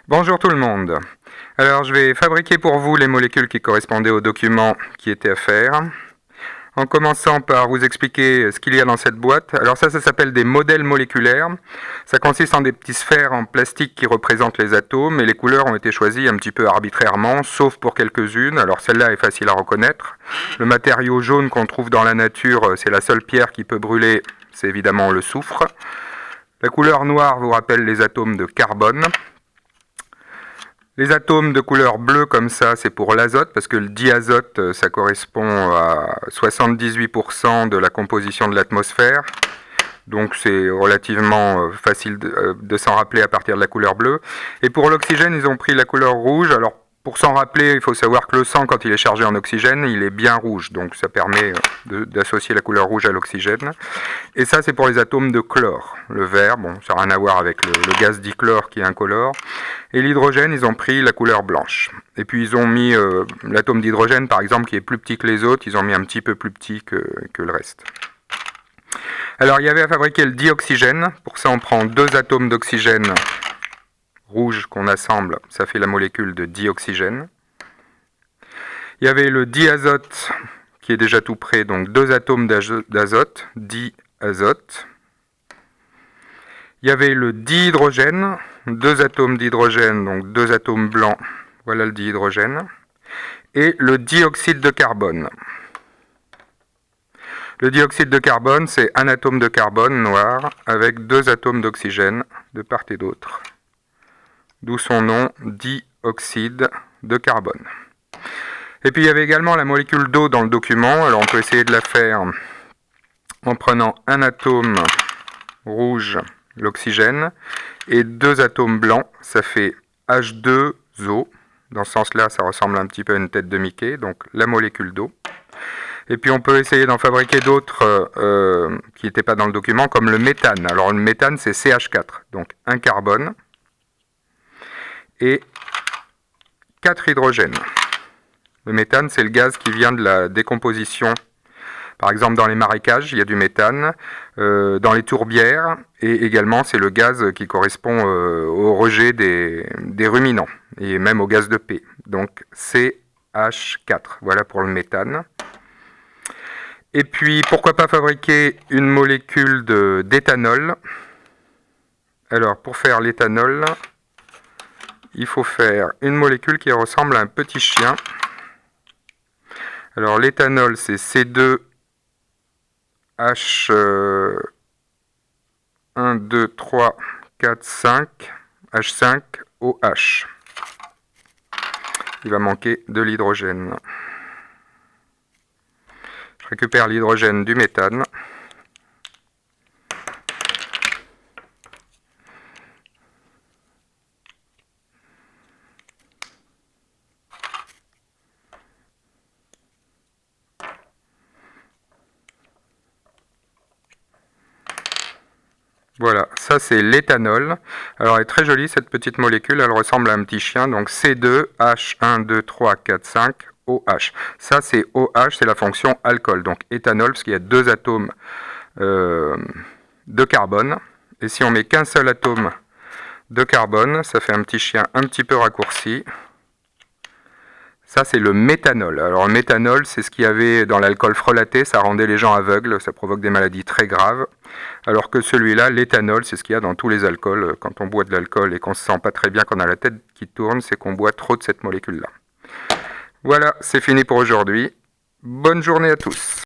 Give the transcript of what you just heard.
Bonjour tout le monde. Alors je vais fabriquer pour vous les molécules qui correspondaient au document qui était à faire. En commençant par vous expliquer ce qu'il y a dans cette boîte. Alors ça s'appelle des modèles moléculaires. Ça consiste en des petits sphères en plastique qui représentent les atomes et les couleurs ont été choisies un petit peu arbitrairement, sauf pour quelques-unes. Alors celle-là est facile à reconnaître. Le matériau jaune qu'on trouve dans la nature, c'est la seule pierre qui peut brûler, c'est évidemment le soufre. La couleur noire vous rappelle les atomes de carbone. Les atomes de couleur bleue comme ça, c'est pour l'azote, parce que le diazote, ça correspond à 78% de la composition de l'atmosphère. Donc c'est relativement facile de s'en rappeler à partir de la couleur bleue. Et pour l'oxygène, ils ont pris la couleur rouge. Alors pour s'en rappeler, il faut savoir que le sang, quand il est chargé en oxygène, il est bien rouge. Donc ça permet d'associer la couleur rouge à l'oxygène. Et ça, c'est pour les atomes de chlore. Le vert, bon, ça n'a rien à voir avec le gaz dichlore qui est incolore. Et l'hydrogène, ils ont pris la couleur blanche. Et puis ils ont mis l'atome d'hydrogène, par exemple, qui est plus petit que les autres, ils ont mis un petit peu plus petit que le reste. Alors il y avait à fabriquer le dioxygène. Pour ça, on prend 2 atomes d'oxygène rouge qu'on assemble, ça fait la molécule de dioxygène. Il y avait le diazote qui est déjà tout prêt, donc 2 atomes d'azote, diazote. Il y avait le dihydrogène, 2 atomes d'hydrogène, donc 2 atomes blancs, voilà le dihydrogène. Et le dioxyde de carbone. Le dioxyde de carbone, c'est un atome de carbone noir avec 2 atomes d'oxygène de part et d'autre. D'où son nom, dioxyde de carbone. Et puis il y avait également la molécule d'eau dans le document. Alors on peut essayer de la faire en prenant un atome rouge, l'oxygène, et 2 atomes blancs, ça fait H2O. Dans ce sens-là, ça ressemble un petit peu à une tête de Mickey, donc la molécule d'eau. Et puis on peut essayer d'en fabriquer d'autres qui n'étaient pas dans le document, comme le méthane. Alors le méthane, c'est CH4, donc un carbone et 4 hydrogènes. Le méthane, c'est le gaz qui vient de la décomposition. Par exemple, dans les marécages, il y a du méthane, dans les tourbières, et également, c'est le gaz qui correspond au rejet des ruminants, et même au gaz de paix. Donc, CH4, voilà pour le méthane. Et puis, pourquoi pas fabriquer une molécule d'éthanol? Alors, pour faire l'éthanol, il faut faire une molécule qui ressemble à un petit chien. Alors l'éthanol, c'est C2H1, 2, 3, 4, 5, H5OH. Il va manquer de l'hydrogène. Je récupère l'hydrogène du méthane. Voilà, ça c'est l'éthanol. Alors elle est très jolie cette petite molécule, elle ressemble à un petit chien, donc C2H1, 2, 3, 4, 5, OH. Ça c'est OH, c'est la fonction alcool, donc éthanol, parce qu'il y a 2 atomes de carbone. Et si on met qu'un seul atome de carbone, ça fait un petit chien un petit peu raccourci. Ça, c'est le méthanol. Alors, le méthanol, c'est ce qu'il y avait dans l'alcool frelaté. Ça rendait les gens aveugles. Ça provoque des maladies très graves. Alors que celui-là, l'éthanol, c'est ce qu'il y a dans tous les alcools. Quand on boit de l'alcool et qu'on ne se sent pas très bien, qu'on a la tête qui tourne, c'est qu'on boit trop de cette molécule-là. Voilà, c'est fini pour aujourd'hui. Bonne journée à tous.